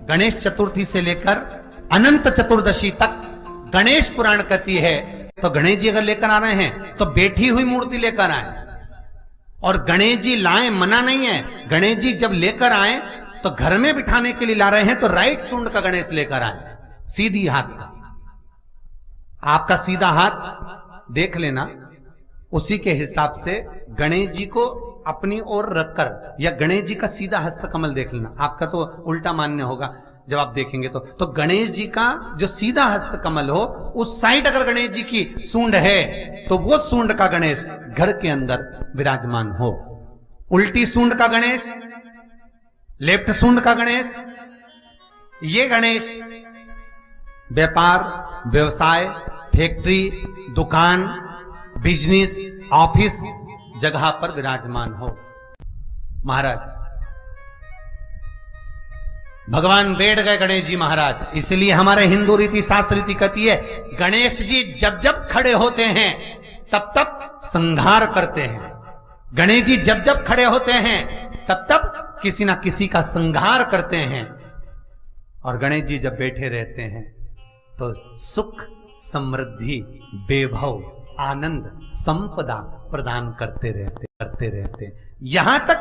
गणेश चतुर्थी से लेकर अनंत चतुर्दशी तक गणेश पुराण कहती है। तो गणेश जी अगर लेकर आ रहे हैं तो बैठी हुई मूर्ति लेकर आए, और गणेश जी लाए मना नहीं है। गणेश जी जब लेकर आए तो घर में बिठाने के लिए ला रहे हैं तो राइट सूंड का गणेश लेकर आए, सीधी हाथ का। आपका सीधा हाथ देख लेना, उसी के हिसाब से गणेश जी को अपनी ओर रखकर, या गणेश जी का सीधा हस्त कमल देख लेना। आपका तो उल्टा मान्य होगा जब आप देखेंगे तो गणेश जी का जो सीधा हस्त कमल हो, उस साइड अगर गणेश जी की सूंड है तो वो सूंड का गणेश घर के अंदर विराजमान हो। उल्टी सूंड का गणेश, लेफ्ट सूंड का गणेश, ये गणेश व्यापार, व्यवसाय, फैक्ट्री, दुकान, बिजनेस, ऑफिस जगह पर विराजमान हो। महाराज भगवान बैठ गए गणेश जी महाराज, इसलिए हमारे हिंदू रीति शास्त्र रीति कहती है गणेश जी जब जब खड़े होते हैं तब तब संहार करते हैं। गणेश जी जब जब खड़े होते हैं तब तब किसी ना किसी का संहार करते हैं, और गणेश जी जब बैठे रहते हैं तो सुख, समृद्धि, वैभव, आनंद, संपदा प्रदान करते रहते। यहां तक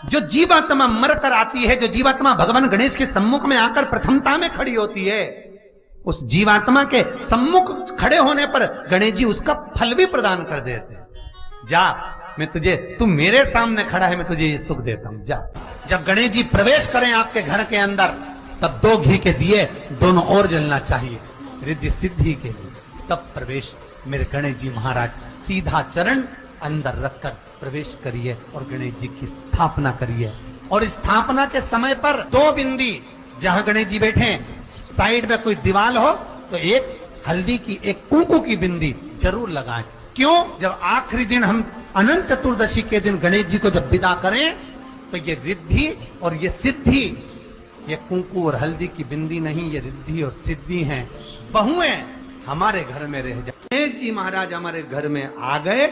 जो जीवात्मा मर कर आती है, जो जीवात्मा भगवान गणेश के सम्मुख में आकर प्रथमता में खड़ी होती है, उस जीवात्मा के सम्मुख खड़े होने पर गणेश जी उसका फल भी प्रदान कर देते हैं। जा, मैं तुझे, तू मेरे सामने खड़ा है, मैं तुझे ये सुख देता हूं, जा। जब गणेश जी प्रवेश करें आपके घर के अंदर, तब 2 घी के दिए दोनों ओर जलना चाहिए रिद्धि सिद्धि के लिए। तब प्रवेश मेरे गणेश जी महाराज सीधा चरण अंदर रखकर प्रवेश करिए और गणेश जी की स्थापना करिए। और स्थापना के समय पर 2 बिंदी, जहां गणेश जी बैठे साइड में कोई दीवार हो तो एक हल्दी की, एक कुंकू की बिंदी जरूर लगाएं। क्यों? जब आखिरी दिन हम अनंत चतुर्दशी के दिन गणेश जी को जब विदा करें तो ये रिद्धि और ये सिद्धि, ये कुंकू और हल्दी की बिंदी नहीं, ये रिद्धि और सिद्धि हैं। बहुएं हमारे घर में रह जाए। गणेश जी महाराज हमारे घर में आ गए।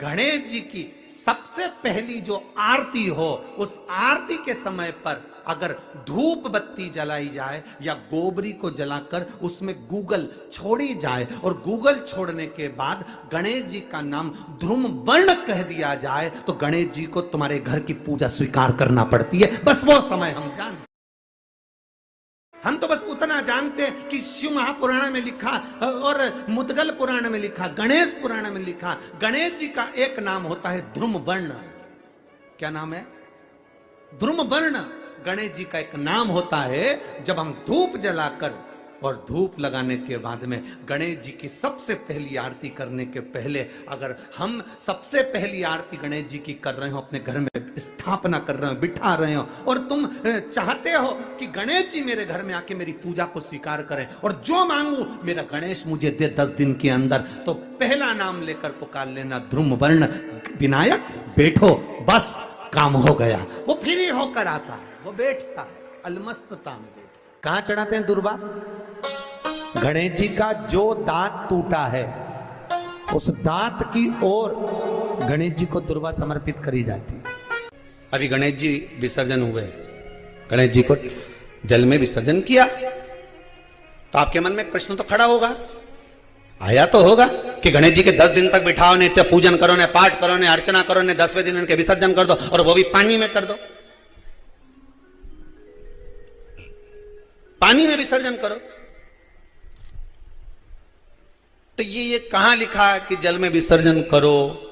गणेश जी की सबसे पहली जो आरती हो, उस आरती के समय पर अगर धूप बत्ती जलाई जाए या गोबरी को जलाकर उसमें गूगल छोड़ी जाए, और गूगल छोड़ने के बाद गणेश जी का नाम ध्रुम वर्ण कह दिया जाए, तो गणेश जी को तुम्हारे घर की पूजा स्वीकार करना पड़ती है। बस वो समय हम जानते, हम तो बस उतना जानते हैं कि शिव महापुराण में लिखा और मुद्गल पुराण में लिखा, गणेश पुराण में लिखा, गणेश जी का एक नाम होता है ध्रुम वर्ण। क्या नाम है? ध्रुम वर्ण गणेश जी का एक नाम होता है। जब हम धूप जलाकर और धूप लगाने के बाद में गणेश जी की सबसे पहली आरती करने के पहले, अगर हम सबसे पहली आरती गणेश जी की कर रहे हो, अपने घर में स्थापना कर रहे हो, बिठा रहे हो, और तुम चाहते हो कि गणेश जी मेरे घर में आके मेरी पूजा को स्वीकार करें और जो मांगू मेरा गणेश मुझे दे 10 दिन के अंदर, तो पहला नाम लेकर पुकार लेना ध्रुम वर्ण विनायक, बैठो, बस काम हो गया। वो फ्री होकर आता है, वो बैठता है अलमस्तता में। कहां चढ़ाते हैं दुर्बा? गणेश जी का जो दांत टूटा है उस दांत की ओर गणेश जी को दुर्बा समर्पित करी जाती है। अभी गणेश जी विसर्जन हुए, गणेश जी को जल में विसर्जन किया, तो आपके मन में एक प्रश्न तो खड़ा होगा, आया तो होगा कि गणेश जी के 10 दिन तक बिठाओ, नित्य पूजन करो, ने पाठ करो, ने अर्चना करो, ने 10वें दिन इनके विसर्जन कर दो, और वो भी पानी में कर दो, पानी में विसर्जन करो। तो ये कहां लिखा कि जल में विसर्जन करो?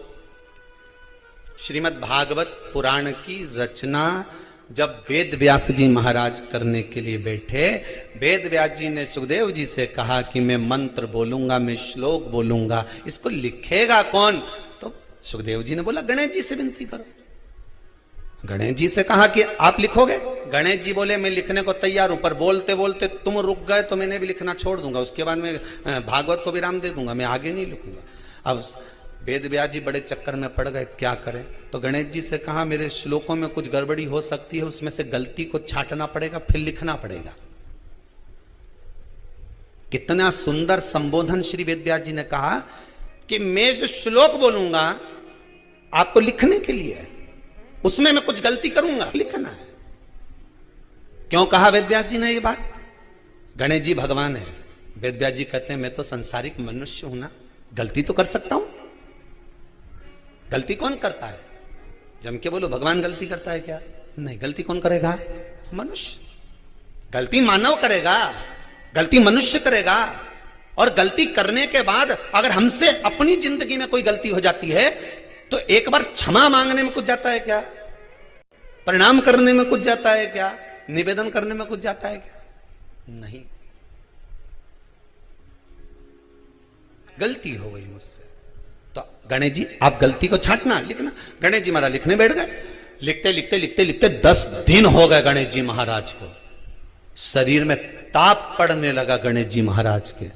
श्रीमद् भागवत पुराण की रचना जब वेद व्यास जी महाराज करने के लिए बैठे, वेद व्यास जी ने सुखदेव जी से कहा कि मैं मंत्र बोलूंगा, मैं श्लोक बोलूंगा, इसको लिखेगा कौन? तो सुखदेव जी ने बोला गणेश जी से विनती करो। गणेश जी से कहा कि आप लिखोगे? गणेश जी बोले मैं लिखने को तैयार हूं, पर बोलते बोलते तुम रुक गए तो मैंने भी लिखना छोड़ दूंगा, उसके बाद मैं भागवत को विराम दे दूंगा, मैं आगे नहीं लिखूंगा। अब वेद व्यास जी बड़े चक्कर में पड़ गए, क्या करें? तो गणेश जी से कहा मेरे श्लोकों में कुछ गड़बड़ी हो सकती है, उसमें से गलती को छांटना पड़ेगा, फिर लिखना पड़ेगा। कितना सुंदर संबोधन श्री वेद व्यास जी ने कहा कि मैं जो श्लोक बोलूंगा आपको लिखने के लिए है, उसमें मैं कुछ गलती करूंगा, लिखना है। क्यों कहा वेदव्यास जी ने ये बात? गणेश जी भगवान है, वेदव्यास जी कहते हैं मैं तो संसारिक मनुष्य हूं ना, गलती तो कर सकता हूं। गलती कौन करता है? जम के बोलो भगवान गलती करता है क्या? नहीं, गलती कौन करेगा? मनुष्य। गलती मानव करेगा, गलती मनुष्य करेगा। और गलती करने के बाद अगर हमसे अपनी जिंदगी में कोई गलती हो जाती है तो एक बार क्षमा मांगने में कुछ जाता है क्या? प्रणाम करने में कुछ जाता है क्या? निवेदन करने में कुछ जाता है क्या? नहीं। गलती हो गई मुझसे, तो गणेश जी आप गलती को छांटना, लिखना। गणेश जी महाराज लिखने बैठ गए। लिखते लिखते लिखते लिखते 10 दिन हो गए गणेश जी महाराज को। शरीर में ताप पड़ने लगा गणेश जी महाराज के।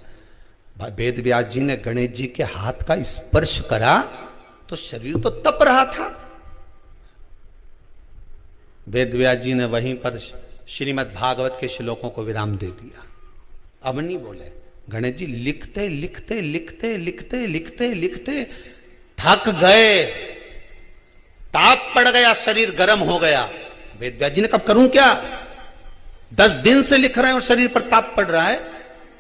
वेद व्यास जी ने गणेश जी के हाथ का स्पर्श करा तो शरीर तो तप रहा था। वेद व्यास जी ने वहीं पर श्रीमद् भागवत के श्लोकों को विराम दे दिया। अब नहीं बोले। गणेश जी लिखते लिखते लिखते लिखते लिखते लिखते थक गए, ताप पड़ गया, शरीर गर्म हो गया। वेद व्यास जी ने कब करूं क्या? 10 दिन से लिख रहे हैं और शरीर पर ताप पड़ रहा है,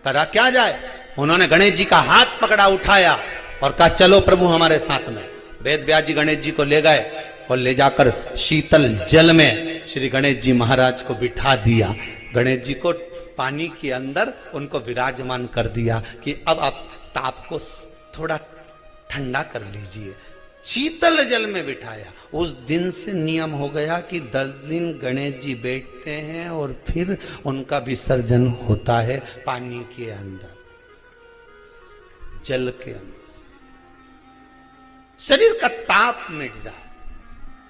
करा क्या जाए? उन्होंने गणेश जी का हाथ पकड़ा, उठाया और कहा चलो प्रभु हमारे साथ में। वेद व्यास जी गणेश जी को ले गए और ले जाकर शीतल जल में श्री गणेश जी महाराज को बिठा दिया। गणेश जी को पानी के अंदर उनको विराजमान कर दिया कि अब आप ताप को थोड़ा ठंडा कर लीजिए। शीतल जल में बिठाया। उस दिन से नियम हो गया कि 10 दिन गणेश जी बैठते हैं और फिर उनका विसर्जन होता है पानी के अंदर, जल के अंदर। शरीर का ताप मिट जाए।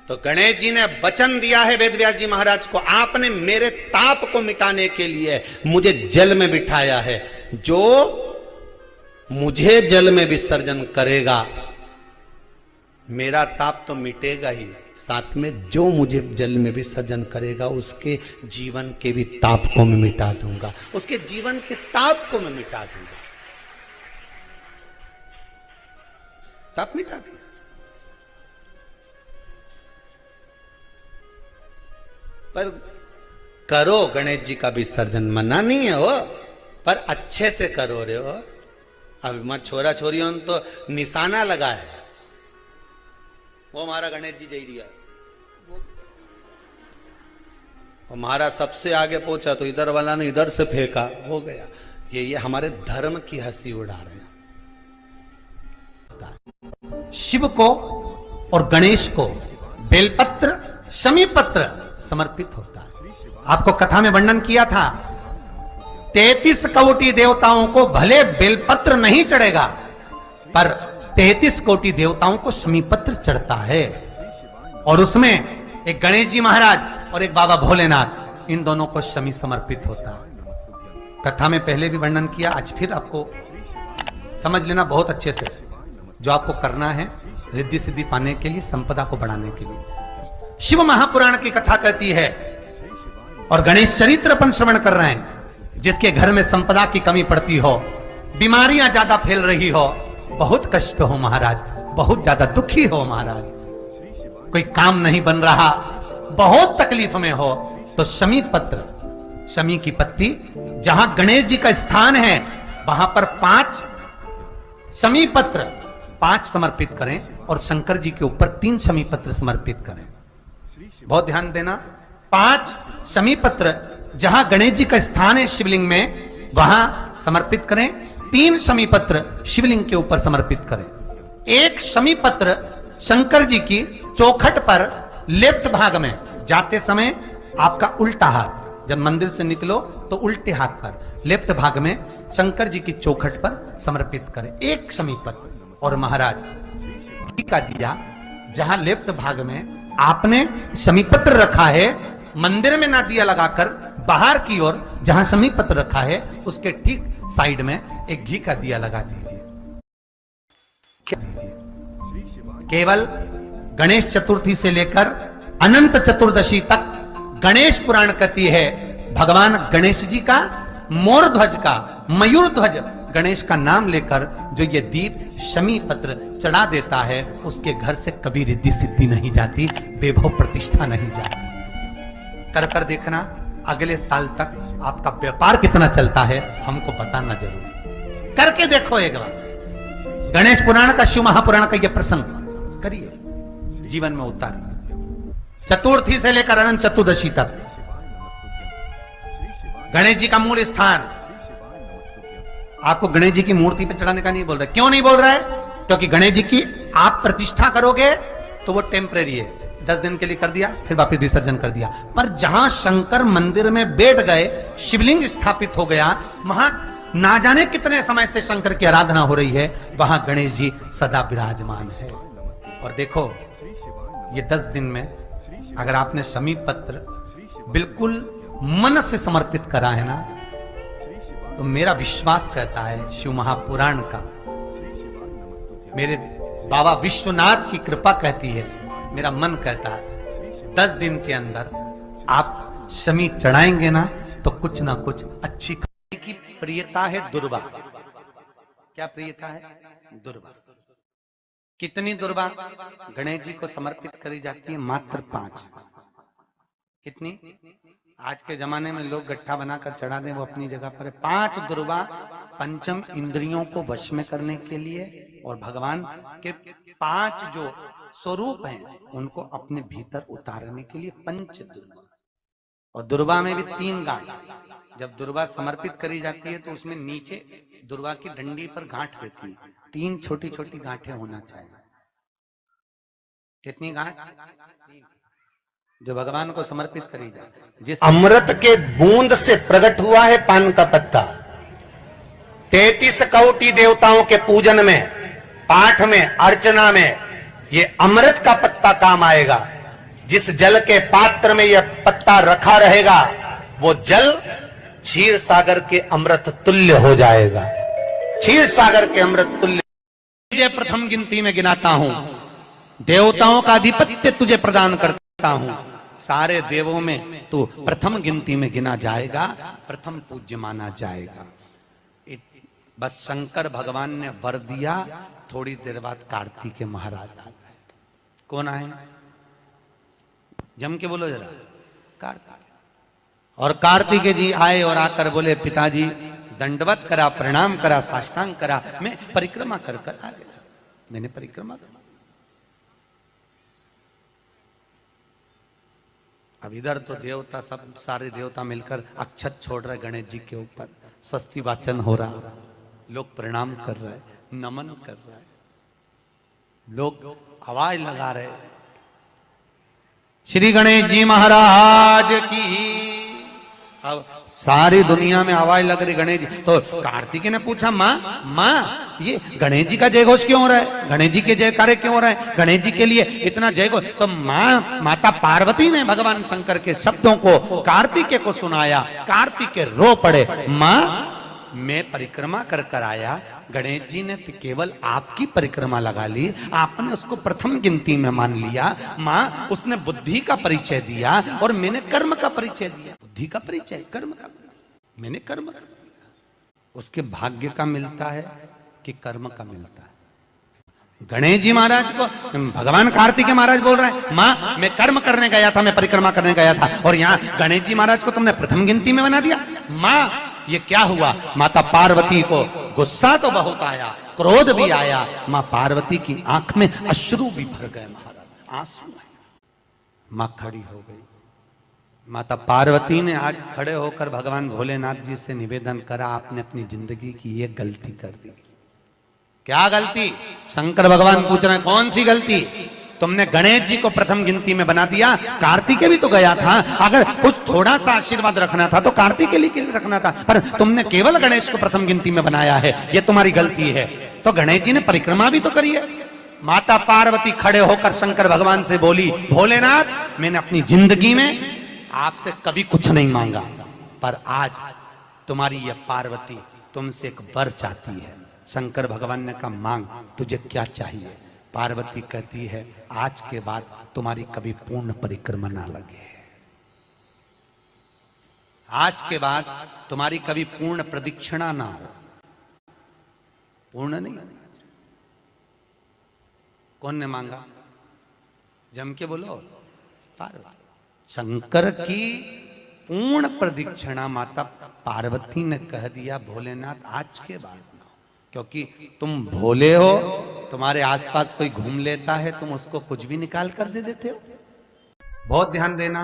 तो गणेश जी ने वचन दिया है वेदव्यास जी महाराज को, आपने मेरे ताप को मिटाने के लिए मुझे जल में बिठाया है। जो मुझे जल में विसर्जन करेगा मेरा ताप तो मिटेगा ही, साथ में जो मुझे जल में विसर्जन करेगा उसके जीवन के भी ताप को मैं मिटा दूंगा, उसके जीवन के ताप को मैं मिटा दूंगा। ताप मिटा दिया। पर करो गणेश जी का विसर्जन, मना नहीं है वो, पर अच्छे से करो रे हो। अब मैं छोरा छोरियों तो निशाना लगा है, वो हमारा गणेश जी जई दिया, वो हमारा सबसे आगे पहुंचा तो इधर वाला ने इधर से फेंका, हो गया। ये हमारे धर्म की हंसी उड़ा रहे हैं। शिव को और गणेश को बेलपत्र शमीपत्र समर्पित होता है। आपको कथा में वर्णन किया था 33 कोटि देवताओं को भले बेलपत्र नहीं चढ़ेगा, पर 33 कोटि देवताओं को शमीपत्र चढ़ता है। और उसमें एक गणेश जी महाराज और एक बाबा भोलेनाथ, इन दोनों को शमी समर्पित होता है। कथा में पहले भी वर्णन किया, आज फिर आपको समझ लेना बहुत अच्छे से। जो आपको करना है रिद्धि सिद्धि पाने के लिए, संपदा को बढ़ाने के लिए। शिव महापुराण की कथा कहती है, और गणेश चरित्र अपन श्रवण कर रहे हैं, जिसके घर में संपदा की कमी पड़ती हो, बीमारियां ज्यादा फैल रही हो, बहुत कष्ट हो महाराज, बहुत ज्यादा दुखी हो महाराज, कोई काम नहीं बन रहा, बहुत तकलीफ में हो, तो शमी पत्र, शमी की पत्ती, जहां गणेश जी का स्थान है वहां पर 5 शमी पत्र 5 समर्पित करें और शंकर जी के ऊपर 3 शमी पत्र समर्पित करें। बहुत ध्यान देना, 5 शमी पत्र जहां गणेश जी का स्थान है शिवलिंग में वहां समर्पित करें, 3 शमी पत्र शिवलिंग के ऊपर समर्पित करें। 1 शमी पत्र शंकर जी की चौखट पर लेफ्ट भाग में, जाते समय आपका उल्टा हाथ, जब मंदिर से निकलो तो उल्टे हाथ पर लेफ्ट भाग में शंकर जी की चौखट पर समर्पित करें 1 शमी पत्र। और महाराज घी का दिया जहां लेफ्ट भाग में आपने शमी पत्र रखा है, मंदिर में ना दिया लगाकर बाहर की ओर जहां शमी पत्र रखा है उसके ठीक साइड में एक घी का दिया लगा दीजिए। केवल गणेश चतुर्थी से लेकर अनंत चतुर्दशी तक गणेश पुराण कहती है, भगवान गणेश जी का मोर ध्वज का, मयूर ध्वज गणेश का नाम लेकर जो ये दीप शमी पत्र चढ़ा देता है, उसके घर से कभी रिद्धि सिद्धि नहीं जाती, वैभव प्रतिष्ठा नहीं जाती। कर देखना, अगले साल तक आपका व्यापार कितना चलता है हमको बताना जरूर, करके देखो एक बार। गणेश पुराण का, शिव महापुराण का यह प्रसंग करिए, जीवन में उतारिए। चतुर्थी से लेकर अनंत चतुर्दशी तक गणेश जी का मूल स्थान। आपको गणेश जी की मूर्ति पे चढ़ाने का नहीं बोल रहा। क्यों नहीं बोल रहा है? क्योंकि गणेश जी की आप प्रतिष्ठा करोगे तो वो टेम्परेरी है, 10 दिन के लिए कर दिया, फिर वापस विसर्जन कर दिया। पर जहां शंकर मंदिर में बैठ गए, शिवलिंग स्थापित हो गया, वहां ना जाने कितने समय से शंकर की आराधना हो रही है, वहां गणेश जी सदा विराजमान है। और देखो, ये 10 दिन में अगर आपने शमी पत्र बिल्कुल मन से समर्पित करा है ना, तो मेरा विश्वास कहता है, शिव महापुराण का, मेरे बाबा विश्वनाथ की कृपा कहती है, मेरा मन कहता है, 10 दिन के अंदर आप शमी चढ़ाएंगे ना तो कुछ ना कुछ अच्छी की प्रियता है दुर्वा। क्या प्रियता है? दुर्वा। कितनी दुर्वा गणेश जी को समर्पित करी जाती है? मात्र 5। कितनी? आज के जमाने में लोग गट्ठा बनाकर चढ़ा दें, वो अपनी जगह पर है। 5 दुर्वा पंचम इंद्रियों को वश में करने के लिए और भगवान के 5 जो स्वरूप हैं उनको अपने भीतर उतारने के लिए 5 दुर्वा। और दुर्वा में भी 3 गांठ। जब दुर्वा समर्पित करी जाती है तो उसमें नीचे दुर्वा की डंडी पर गांठ रहती है, 3 छोटी छोटी गांठें होना चाहिए। कितनी गांठ? जो भगवान को समर्पित करी जाए। जिस अमृत के बूंद से प्रकट हुआ है पान का पत्ता। 33 कोटि देवताओं के पूजन में, पाठ में, अर्चना में ये अमृत का पत्ता काम आएगा। जिस जल के पात्र में यह पत्ता रखा रहेगा, वो जल क्षीर सागर के अमृत तुल्य हो जाएगा। क्षीर सागर के अमृत तुल्य। तुझे प्रथम गिनती में गिनाता हूं, देवताओं का अधिपत्य तुझे प्रदान करता हूं। सारे देवों में तू प्रथम गिनती में गिना जाएगा, प्रथम पूज्य माना जाएगा। बस शंकर भगवान ने वर दिया, थोड़ी देर बाद कार्तिकेय महाराज आ गए। कौन आए? जम के बोलो जरा। कार्तिकेय। और कार्तिकेय जी आए और आकर बोले, पिताजी दंडवत करा, प्रणाम करा, साष्टांग करा, मैं परिक्रमा कर कर आ गया। मैंने परिक्रमा करा। अब इधर तो देवता सब, सारे देवता मिलकर अक्षत छोड़ रहे गणेश जी के ऊपर, स्वस्ति वाचन हो रहा, लोग प्रणाम कर रहे, नमन कर रहे, लोग आवाज लगा रहे, श्री गणेश जी महाराज की। अब सारी दुनिया में आवाज लग रही गणेश जी। तो कार्तिकेय ने पूछा, माँ ये गणेश जी का जय घोष क्यों हो रहा है? गणेश जी के जयकारे क्यों हो रहा है? गणेश जी के लिए इतना जय घोष? तो माता पार्वती ने भगवान शंकर के शब्दों को कार्तिकेय को सुनाया। कार्तिकेय रो पड़े, माँ मैं परिक्रमा कर कर आया, गणेश जी ने तो केवल आपकी परिक्रमा लगा ली, आपने उसको प्रथम गिनती में मान लिया। माँ उसने बुद्धि का परिचय दिया और मैंने कर्म का परिचय दिया। बुद्धि का परिचय, कर्म का परिचय, मैंने कर्म का दिया। उसके भाग्य का मिलता है कि कर्म का मिलता है? गणेश जी महाराज को भगवान कार्तिकेय महाराज बोल रहे हैं, माँ मैं कर्म करने गया था, मैं परिक्रमा करने गया था, और यहाँ गणेश जी महाराज को तुमने प्रथम गिनती में बना दिया। माँ ये क्या हुआ? माता पार्वती को गुस्सा तो बहुत आया, क्रोध भी आया। मां पार्वती की आंख में अश्रु भी भर गए, महाराज आंसू आए। मां खड़ी हो गई। माता पार्वती ने आज खड़े होकर भगवान भोलेनाथ जी से निवेदन करा, आपने अपनी जिंदगी की ये गलती कर दी। क्या गलती? शंकर भगवान पूछ रहे हैं, कौन सी गलती? तुमने गणेश जी को प्रथम गिनती में बना दिया। कार्तिकेय भी तो गया था, अगर कुछ थोड़ा सा आशीर्वाद रखना था तो कार्तिकेय के लिए रखना था, पर तुमने केवल गणेश को प्रथम गिनती में बनाया है, ये तुम्हारी गलती है। तो गणेश जी ने परिक्रमा भी तो करी है। माता पार्वती खड़े होकर शंकर भगवान से बोली, भोलेनाथ मैंने अपनी जिंदगी में आपसे कभी कुछ नहीं मांगा, पर आज तुम्हारी यह पार्वती तुमसे एक वर चाहती है। शंकर भगवान ने कहा, मांग, तुझे क्या चाहिए? पार्वती कहती है, आज के बाद तुम्हारी कभी पूर्ण परिक्रमा ना लगे। आज के बाद तुम्हारी कभी पूर्ण प्रदक्षिणा ना हो। पूर्ण नहीं। कौन ने मांगा? जम के बोलो। पार्वती। शंकर की पूर्ण प्रदक्षिणा माता पार्वती ने कह दिया भोलेनाथ आज के बाद ना, क्योंकि तुम भोले हो, तुम्हारे आसपास कोई घूम लेता है, तुम उसको कुछ भी निकाल कर दे देते हो। बहुत ध्यान देना,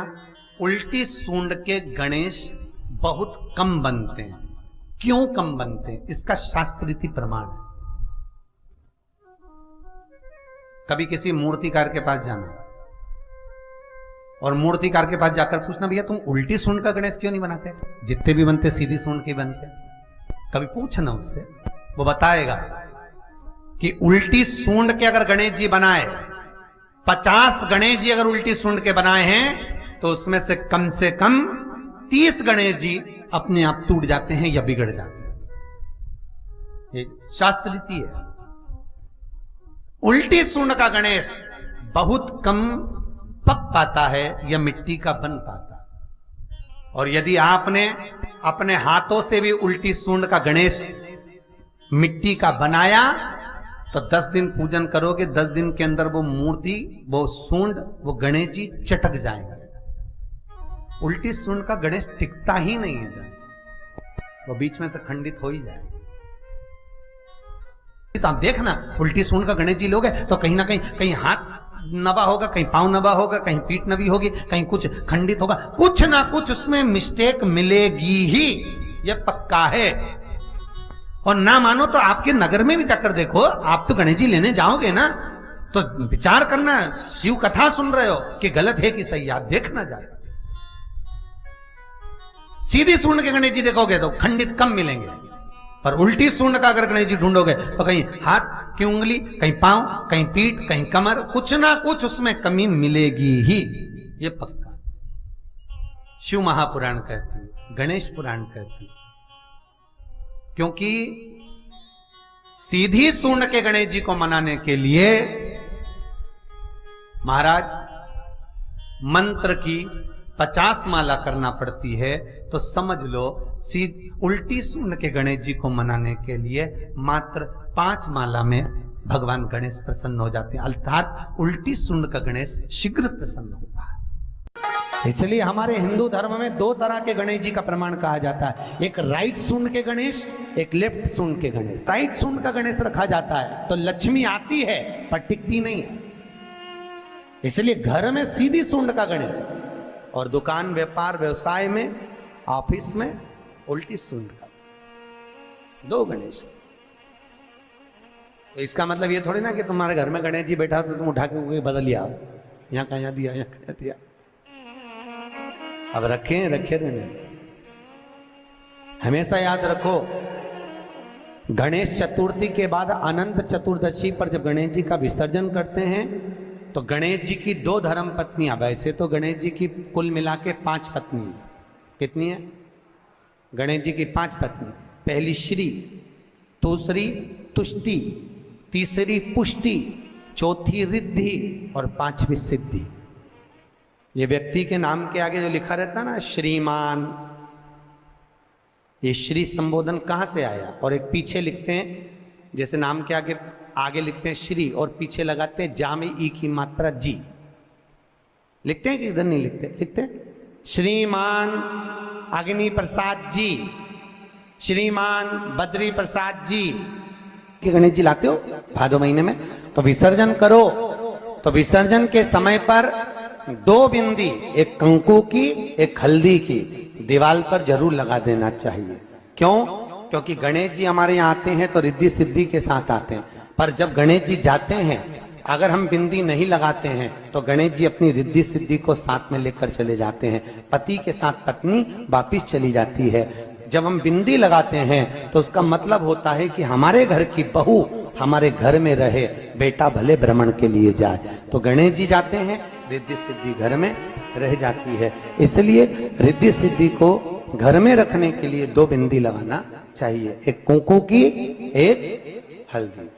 उल्टी सूंड के गणेश बहुत कम बनते हैं। क्यों कम बनते हैं? इसका शास्त्रीय प्रमाण है। कभी किसी मूर्तिकार के पास जाना और मूर्तिकार के पास जाकर पूछना, भैया तुम उल्टी सूंड का गणेश क्यों नहीं बनाते? जितने भी बनते सीधी सूंड के बनते। कभी पूछना उससे, वो बताएगा कि उल्टी सूंड के अगर गणेश जी बनाए, 50 गणेश जी अगर उल्टी सूंड के बनाए हैं तो उसमें से कम 30 गणेश जी अपने आप टूट जाते हैं या बिगड़ जाते हैं। ये शास्त्र रीति है। उल्टी सूंड का गणेश बहुत कम पक पाता है या मिट्टी का बन पाता है। और यदि आपने अपने हाथों से भी उल्टी सूंड का गणेश मिट्टी का बनाया तो 10 दिन पूजन करोगे, 10 दिन के अंदर वो मूर्ति, वो सूंड, वो गणेश जी चटक जाएगा। उल्टी सूंड का गणेश टिकता ही नहीं है, वो बीच में से खंडित हो ही जाएगा। तो आप देखना, उल्टी सूंड का गणेश जी लोगे तो कहीं ना कहीं हाथ नबा होगा, कहीं पांव नबा होगा, कहीं पीठ नबी होगी, कहीं कुछ खंडित होगा, कुछ ना कुछ उसमें मिस्टेक मिलेगी ही, यह पक्का है। और ना मानो तो आपके नगर में भी जाकर देखो, आप तो गणेश जी लेने जाओगे ना तो विचार करना, शिव कथा सुन रहे हो कि गलत है कि सही, आप देखना जाए। सीधी सूंड के गणेश जी देखोगे तो खंडित कम मिलेंगे, पर उल्टी सूंड का अगर गणेश जी ढूंढोगे तो कहीं हाथ की उंगली, कहीं पांव, कहीं पीठ, कहीं कमर, कुछ ना कुछ उसमें कमी मिलेगी ही, ये पक्का। शिव महापुराण कहती है, गणेश पुराण कहती है, क्योंकि सीधी सूंड के गणेश जी को मनाने के लिए महाराज मंत्र की 50 माला करना पड़ती है। तो समझ लो उल्टी सूंड के गणेश जी को मनाने के लिए मात्र 5 माला में भगवान गणेश प्रसन्न हो जाते हैं, अर्थात उल्टी सूंड का गणेश शीघ्र प्रसन्न होता है। इसलिए हमारे हिंदू धर्म में 2 तरह के गणेश जी का प्रमाण कहा जाता है, एक राइट सूंड के गणेश, एक लेफ्ट सूंड के गणेश। राइट सूंड का गणेश रखा जाता है तो लक्ष्मी आती है पर टिकती नहीं है, इसलिए घर में सीधी सूंड का गणेश, और दुकान, व्यापार, व्यवसाय में, ऑफिस में उल्टी सूंड का 2 गणेश। तो इसका मतलब ये थोड़ी ना कि तुम्हारे घर में गणेश जी बैठा तो तुम उठा के बदल लिया, यहां कहां दिया, यहां कहां दिया। अब रखे रहने। हमेशा याद रखो, गणेश चतुर्थी के बाद अनंत चतुर्दशी पर जब गणेश जी का विसर्जन करते हैं तो गणेश जी की 2 धर्म पत्नियां, वैसे तो गणेश जी की कुल मिला के 5 पत्नी, कितनी है? गणेश जी की 5 पत्नी, पहली श्री, दूसरी तुष्टि, तीसरी पुष्टि, चौथी रिद्धि और 5वीं सिद्धि। ये व्यक्ति के नाम के आगे जो लिखा रहता है ना, श्रीमान, ये श्री संबोधन कहाँ से आया? और एक पीछे लिखते हैं, जैसे नाम के आगे लिखते हैं श्री और पीछे लगाते हैं जा में ई की मात्रा जी, लिखते हैं कि इधर नहीं लिखते? लिखते हैं श्रीमान अग्नि प्रसाद जी, श्रीमान बद्री प्रसाद जी। कि गणेश जी लाते हो भादो महीने में, तो विसर्जन करो तो विसर्जन के समय पर 2 बिंदी, एक कंकु की, एक हल्दी की, दीवार पर जरूर लगा देना चाहिए। क्यों? क्योंकि गणेश जी हमारे यहाँ आते हैं तो रिद्धि सिद्धि के साथ आते हैं, पर जब गणेश जी जाते हैं अगर हम बिंदी नहीं लगाते हैं तो गणेश जी अपनी रिद्धि सिद्धि को साथ में लेकर चले जाते हैं। पति के साथ पत्नी वापिस चली जाती है। जब हम बिंदी लगाते हैं तो उसका मतलब होता है कि हमारे घर की बहू हमारे घर में रहे, बेटा भले भ्रमण के लिए जाए। तो गणेश जी जाते हैं, रिद्धि सिद्धि घर में रह जाती है। इसलिए रिद्धि सिद्धि को घर में रखने के लिए 2 बिंदी लगाना चाहिए, एक कुंकू की, एक हल्दी।